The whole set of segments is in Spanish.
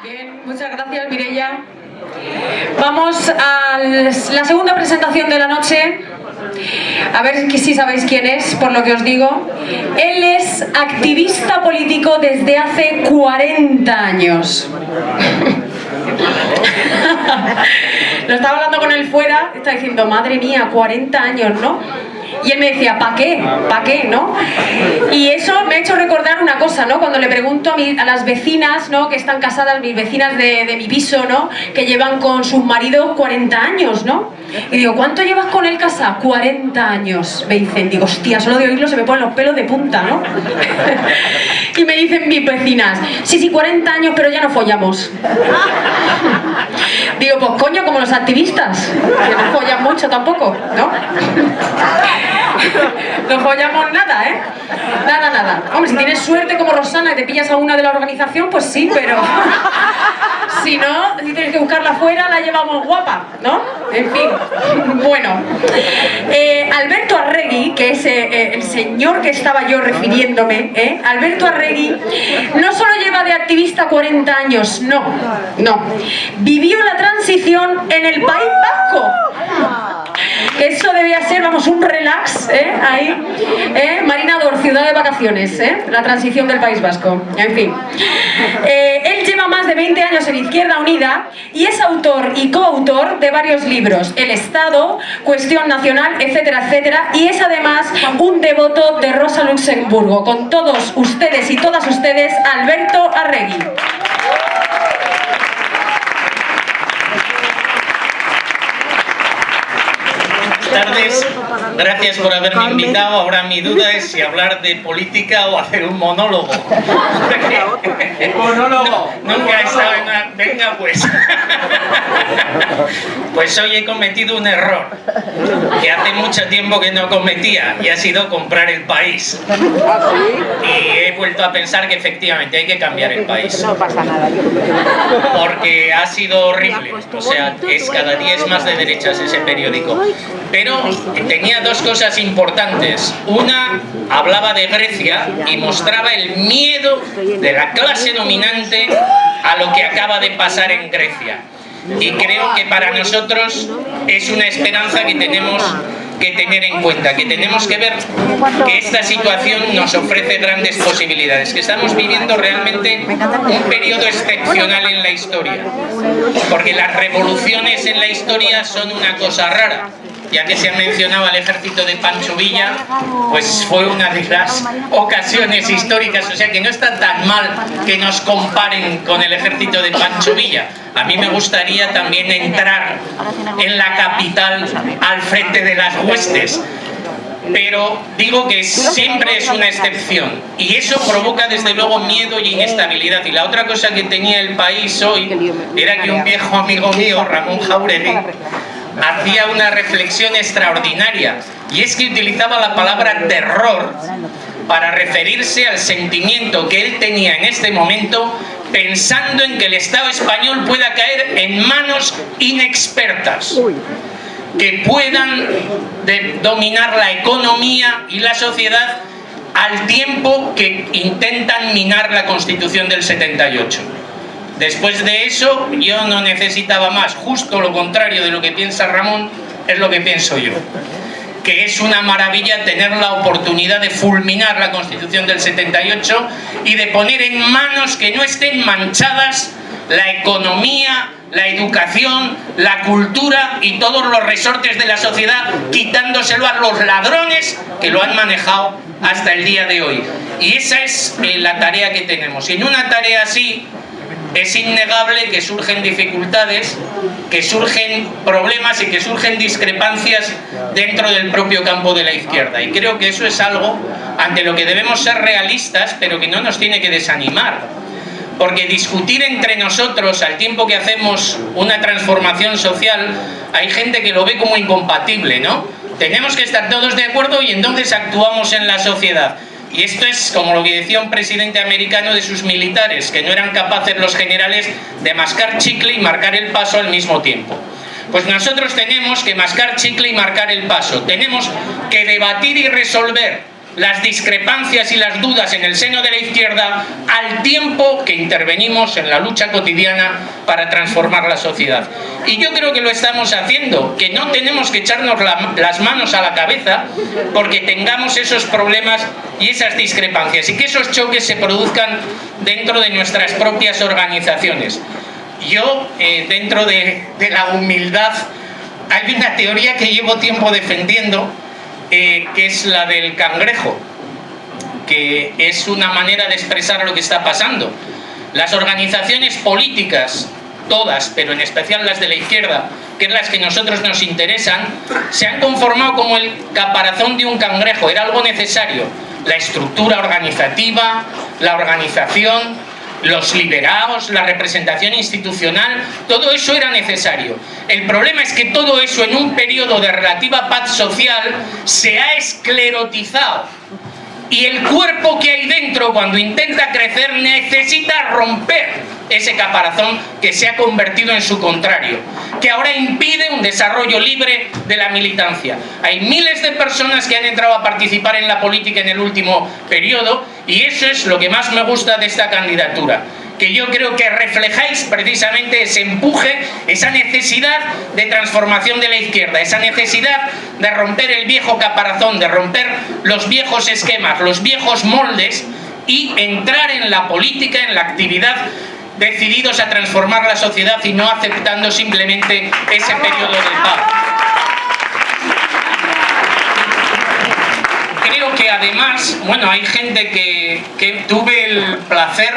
Bien, muchas gracias, Mireia. Vamos a la segunda presentación de la noche. A ver si sabéis quién es, por lo que os digo. Él es activista político desde hace 40 años. Lo estaba hablando con él fuera, está diciendo, madre mía, 40 años, ¿no? Y él me decía, ¿para qué? ¿Para qué? ¿No? Y eso me ha hecho recordar una cosa, ¿no? Cuando le pregunto a las vecinas, ¿no? Que están casadas, mis vecinas de mi piso, ¿no? Que llevan con sus maridos 40 años, ¿no? Y digo, ¿cuánto llevas con él casa? 40 años, me dicen. Digo, hostia, solo de oírlo se me ponen los pelos de punta, ¿no? Y me dicen mis vecinas, sí, 40 años, pero ya no follamos. Digo, pues coño, como los activistas, que no follan mucho tampoco, ¿no? No follamos nada, ¿eh? Nada. Hombre, si tienes suerte como Rosana y te pillas a una de la organización, pues sí, pero... Si no, si tienes que buscarla fuera, la llevamos guapa, ¿no? En fin, bueno. Alberto Arregui, que es el señor que estaba yo refiriéndome, Alberto Arregui, no solo lleva de activista 40 años, no. Vivió la transición en el País Vasco. Eso debía ser, vamos, un relax, ahí, Marinador, ciudad de vacaciones, la transición del País Vasco, en fin. Él lleva más de 20 años en Izquierda Unida y es autor y coautor de varios libros, El Estado, Cuestión Nacional, etcétera, etcétera, y es además un devoto de Rosa Luxemburgo. Con todos ustedes y todas ustedes, Alberto Arregui. Buenas tardes, gracias por haberme invitado. Ahora mi duda es si hablar de política o hacer un monólogo. ¡Monólogo! Nunca he estado en una... Venga pues. Pues hoy he cometido un error que hace mucho tiempo que no cometía, y ha sido comprar el país. Y he vuelto a pensar que efectivamente hay que cambiar el país. No pasa nada. Porque ha sido horrible. O sea, cada día es más de derechas ese periódico. Pero tenía dos cosas importantes. Una, hablaba de Grecia y mostraba el miedo de la clase dominante a lo que acaba de pasar en Grecia. Y creo que para nosotros es una esperanza que tenemos que tener en cuenta, que tenemos que ver que esta situación nos ofrece grandes posibilidades, que estamos viviendo realmente un periodo excepcional en la historia, porque las revoluciones en la historia son una cosa rara. Ya que se ha mencionado al ejército de Pancho Villa, pues fue una de las ocasiones históricas, o sea que no está tan mal que nos comparen con el ejército de Pancho Villa. A mí me gustaría también entrar en la capital al frente de las huestes, pero digo que siempre es una excepción y eso provoca desde luego miedo y inestabilidad. Y la otra cosa que tenía el país hoy era que un viejo amigo mío, Ramón Jáuregui, hacía una reflexión extraordinaria, y es que utilizaba la palabra terror para referirse al sentimiento que él tenía en este momento, pensando en que el Estado español pueda caer en manos inexpertas, que puedan dominar la economía y la sociedad al tiempo que intentan minar la Constitución del 78. Después de eso, yo no necesitaba más. Justo lo contrario de lo que piensa Ramón, es lo que pienso yo. Que es una maravilla tener la oportunidad de fulminar la Constitución del 78 y de poner en manos que no estén manchadas la economía, la educación, la cultura y todos los resortes de la sociedad, quitándoselo a los ladrones que lo han manejado hasta el día de hoy. Y esa es la tarea que tenemos. Y en una tarea así, es innegable que surgen dificultades, que surgen problemas y que surgen discrepancias dentro del propio campo de la izquierda. Y creo que eso es algo ante lo que debemos ser realistas, pero que no nos tiene que desanimar. Porque discutir entre nosotros al tiempo que hacemos una transformación social, hay gente que lo ve como incompatible, ¿no? Tenemos que estar todos de acuerdo y entonces actuamos en la sociedad. Y esto es como lo que decía un presidente americano de sus militares, que no eran capaces los generales de mascar chicle y marcar el paso al mismo tiempo. Pues nosotros tenemos que mascar chicle y marcar el paso. Tenemos que debatir y resolver las discrepancias y las dudas en el seno de la izquierda al tiempo que intervenimos en la lucha cotidiana para transformar la sociedad. Y yo creo que lo estamos haciendo, que no tenemos que echarnos las manos a la cabeza porque tengamos esos problemas y esas discrepancias y que esos choques se produzcan dentro de nuestras propias organizaciones. Yo, dentro de la humildad, hay una teoría que llevo tiempo defendiendo, que es la del cangrejo, que es una manera de expresar lo que está pasando. Las organizaciones políticas, todas, pero en especial las de la izquierda, que es las que a nosotros nos interesan, se han conformado como el caparazón de un cangrejo. Era algo necesario. La estructura organizativa, la organización, los liderados, la representación institucional, todo eso era necesario. El problema es que todo eso en un periodo de relativa paz social se ha esclerotizado y el cuerpo que hay dentro cuando intenta crecer necesita romper ese caparazón que se ha convertido en su contrario, que ahora impide un desarrollo libre de la militancia. Hay miles de personas que han entrado a participar en la política en el último periodo y eso es lo que más me gusta de esta candidatura, que yo creo que reflejáis precisamente ese empuje, esa necesidad de transformación de la izquierda, esa necesidad de romper el viejo caparazón, de romper los viejos esquemas, los viejos moldes y entrar en la política, en la actividad, decididos a transformar la sociedad y no aceptando simplemente ese periodo de paz. Creo que además, bueno, hay gente que tuve el placer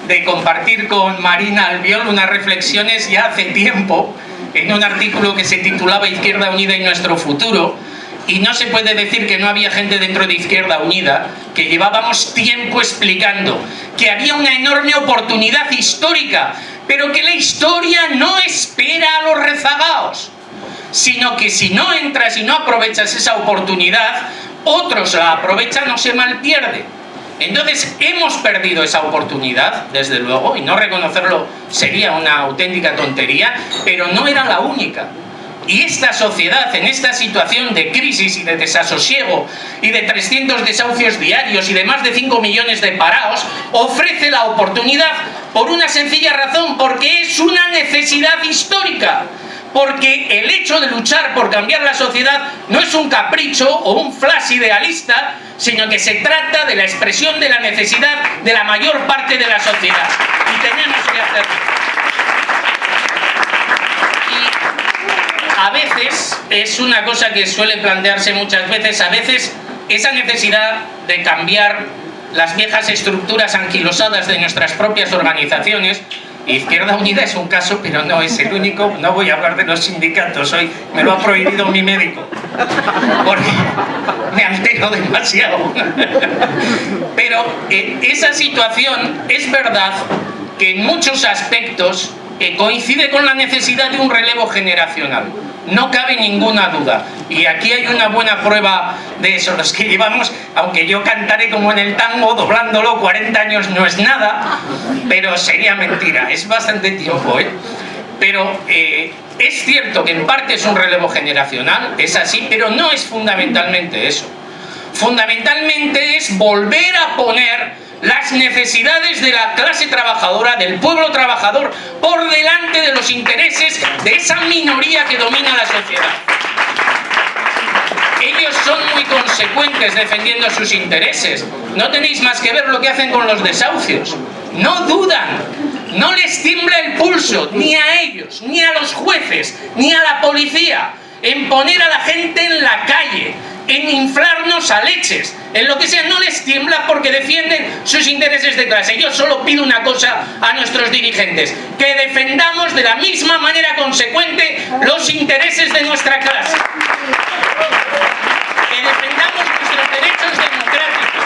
de compartir con Marina Albiol unas reflexiones ya hace tiempo, en un artículo que se titulaba Izquierda Unida y nuestro futuro, y no se puede decir que no había gente dentro de Izquierda Unida, que llevábamos tiempo explicando que había una enorme oportunidad histórica, pero que la historia no espera a los rezagados, sino que si no entras y no aprovechas esa oportunidad, otros la aprovechan o se malpierde. Entonces hemos perdido esa oportunidad, desde luego, y no reconocerlo sería una auténtica tontería, pero no era la única. Y esta sociedad, en esta situación de crisis y de desasosiego y de 300 desahucios diarios y de más de 5 millones de parados, ofrece la oportunidad por una sencilla razón, porque es una necesidad histórica. Porque el hecho de luchar por cambiar la sociedad no es un capricho o un flash idealista, sino que se trata de la expresión de la necesidad de la mayor parte de la sociedad. Y tenemos que hacerlo. A veces, es una cosa que suele plantearse muchas veces, a veces esa necesidad de cambiar las viejas estructuras anquilosadas de nuestras propias organizaciones, Izquierda Unida es un caso, pero no es el único, no voy a hablar de los sindicatos hoy, me lo ha prohibido mi médico, porque me altero demasiado. Pero esa situación es verdad que en muchos aspectos coincide con la necesidad de un relevo generacional. No cabe ninguna duda. Y aquí hay una buena prueba de eso. Los que llevamos, aunque yo cantaré como en el tango, doblándolo 40 años no es nada, pero sería mentira. Es bastante tiempo, ¿eh? Pero es cierto que en parte es un relevo generacional, es así, pero no es fundamentalmente eso. Fundamentalmente es volver a poner las necesidades de la clase trabajadora, del pueblo trabajador, por delante de los intereses de esa minoría que domina la sociedad. Ellos son muy consecuentes defendiendo sus intereses. No tenéis más que ver lo que hacen con los desahucios. No dudan, no les tiembla el pulso, ni a ellos, ni a los jueces, ni a la policía, en poner a la gente en la calle, en inflarnos a leches, en lo que sea. No les tiembla porque defienden sus intereses de clase. Yo solo pido una cosa a nuestros dirigentes: que defendamos de la misma manera consecuente los intereses de nuestra clase, que defendamos nuestros derechos democráticos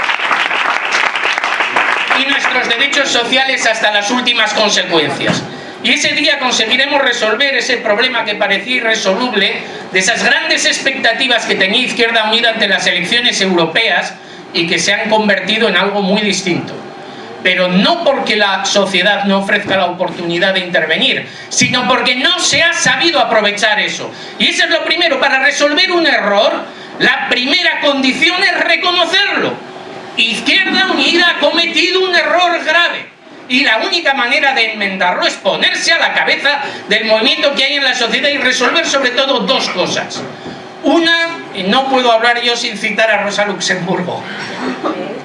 y nuestros derechos sociales hasta las últimas consecuencias. Y ese día conseguiremos resolver ese problema que parecía irresoluble, de esas grandes expectativas que tenía Izquierda Unida ante las elecciones europeas y que se han convertido en algo muy distinto. Pero no porque la sociedad no ofrezca la oportunidad de intervenir, sino porque no se ha sabido aprovechar eso. Y eso es lo primero. Para resolver un error La primera condición es reconocerlo. Izquierda Unida ha cometido un error grave y la única manera de enmendarlo es ponerse a la cabeza del movimiento que hay en la sociedad y resolver sobre todo dos cosas. Una, no puedo hablar yo sin citar a Rosa Luxemburgo.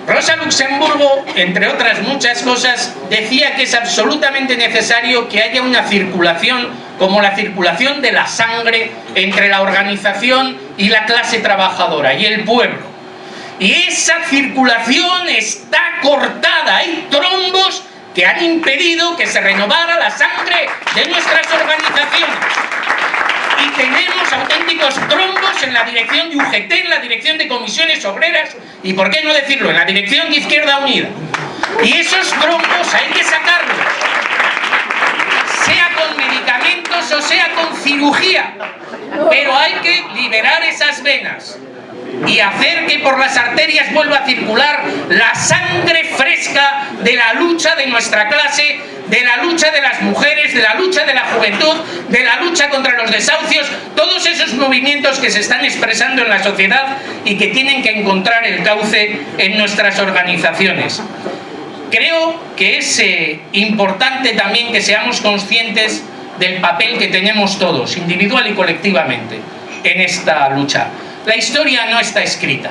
Rosa Luxemburgo, entre otras muchas cosas, decía que es absolutamente necesario que haya una circulación como la circulación de la sangre entre la organización y la clase trabajadora y el pueblo. Y esa circulación está cortada, hay trombos que han impedido que se renovara la sangre de nuestras organizaciones. Y tenemos auténticos trombos en la dirección de UGT, en la dirección de comisiones obreras y, por qué no decirlo, en la dirección de Izquierda Unida. Y esos trombos hay que sacarlos, sea con medicamentos o sea con cirugía, pero hay que liberar esas venas y hacer que por las arterias vuelva a circular la sangre fresca de la lucha de nuestra clase, de la lucha de las mujeres, de la lucha de la juventud, de la lucha contra los desahucios, todos esos movimientos que se están expresando en la sociedad y que tienen que encontrar el cauce en nuestras organizaciones. Creo que es importante también que seamos conscientes del papel que tenemos todos, individual y colectivamente, en esta lucha. La historia no está escrita,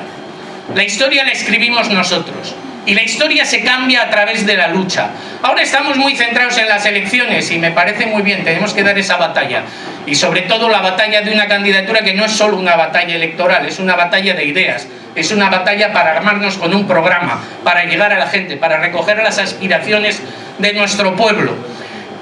la historia la escribimos nosotros y la historia se cambia a través de la lucha. Ahora estamos muy centrados en las elecciones y me parece muy bien, tenemos que dar esa batalla y sobre todo la batalla de una candidatura que no es solo una batalla electoral, es una batalla de ideas, es una batalla para armarnos con un programa, para llegar a la gente, para recoger las aspiraciones de nuestro pueblo.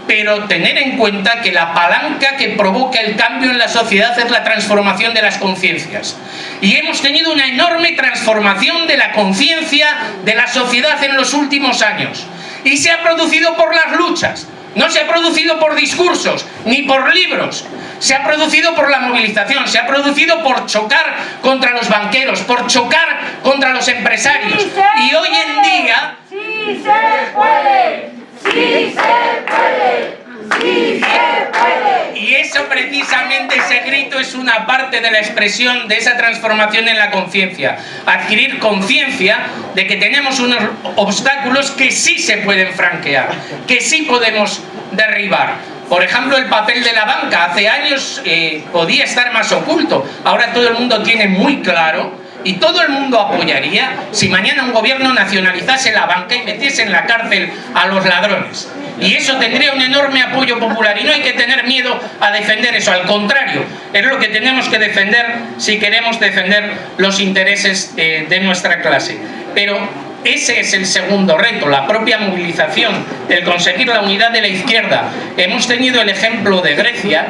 Pero tener en cuenta que la palanca que provoca el cambio en la sociedad es la transformación de las conciencias. Y hemos tenido una enorme transformación de la conciencia de la sociedad en los últimos años. Y se ha producido por las luchas, no se ha producido por discursos, ni por libros. Se ha producido por la movilización, se ha producido por chocar contra los banqueros, por chocar contra los empresarios. Y hoy en día... ¡Sí se puede! ¡Sí se puede! ¡Sí se puede! Y eso precisamente, ese grito es una parte de la expresión de esa transformación en la conciencia. Adquirir conciencia de que tenemos unos obstáculos que sí se pueden franquear, que sí podemos derribar. Por ejemplo, el papel de la banca. Hace años podía estar más oculto. Ahora todo el mundo tiene muy claro y todo el mundo apoyaría si mañana un gobierno nacionalizase la banca y metiese en la cárcel a los ladrones. Y eso tendría un enorme apoyo popular y no hay que tener miedo a defender eso, al contrario, es lo que tenemos que defender si queremos defender los intereses de nuestra clase. Pero ese es el segundo reto, la propia movilización, el conseguir la unidad de la izquierda. Hemos tenido el ejemplo de Grecia,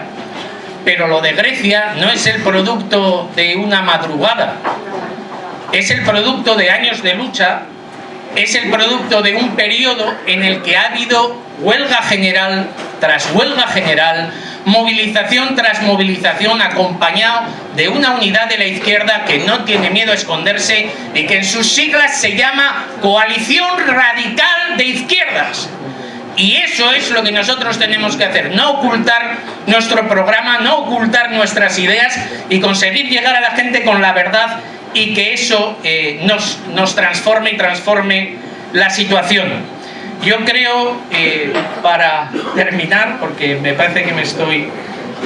pero lo de Grecia no es el producto de una madrugada, es el producto de años de lucha, es el producto de un periodo en el que ha habido huelga general tras huelga general, movilización tras movilización, acompañado de una unidad de la izquierda que no tiene miedo a esconderse y que en sus siglas se llama Coalición Radical de Izquierdas. Y eso es lo que nosotros tenemos que hacer, no ocultar nuestro programa, no ocultar nuestras ideas y conseguir llegar a la gente con la verdad y que eso nos transforme y transforme la situación. Yo creo, para terminar, porque me parece que me estoy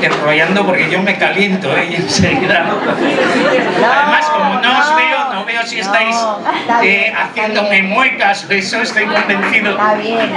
enrollando porque yo me caliento y enseguida. Además, como no os veo, no veo si estáis haciéndome muecas, eso estoy convencido. Está bien.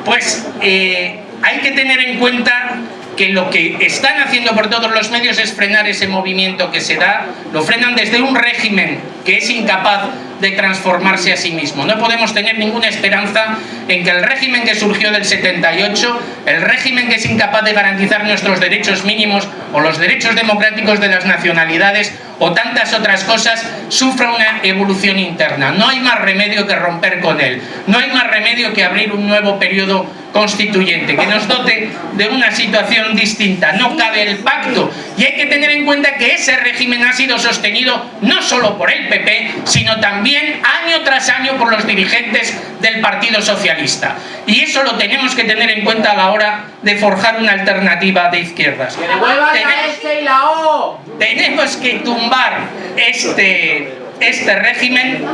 Pues hay que tener en cuenta que lo que están haciendo por todos los medios es frenar ese movimiento que se da, lo frenan desde un régimen que es incapaz de transformarse a sí mismo. No podemos tener ninguna esperanza en que el régimen que surgió del 78, el régimen que es incapaz de garantizar nuestros derechos mínimos o los derechos democráticos de las nacionalidades o tantas otras cosas, sufra una evolución interna. No hay más remedio que romper con él. No hay más remedio que abrir un nuevo periodo constituyente, que nos dote de una situación distinta. No cabe el pacto, y hay que tener en cuenta que ese régimen ha sido sostenido no solo por el PP, sino también año tras año por los dirigentes del Partido Socialista. Y eso lo tenemos que tener en cuenta a la hora de forjar una alternativa de izquierdas. ¡Que devuelvan la S y la O! Tenemos que tumbar este régimen,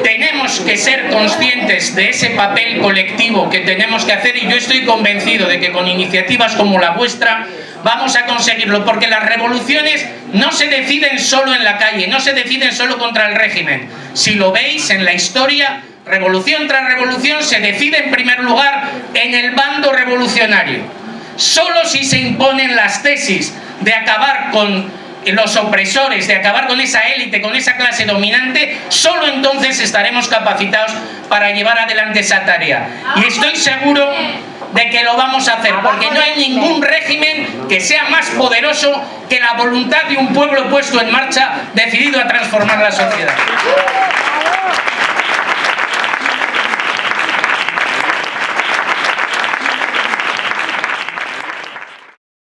tenemos que ser conscientes de ese papel colectivo que tenemos que hacer, y yo estoy convencido de que con iniciativas como la vuestra vamos a conseguirlo, porque las revoluciones no se deciden solo en la calle, no se deciden solo contra el régimen. Si lo veis en la historia, revolución tras revolución se decide en primer lugar en el bando revolucionario. Solo si se imponen las tesis de acabar con los opresores, de acabar con esa élite, con esa clase dominante, solo entonces estaremos capacitados para llevar adelante esa tarea. Y estoy seguro de que lo vamos a hacer, porque no hay ningún régimen que sea más poderoso que la voluntad de un pueblo puesto en marcha, decidido a transformar la sociedad.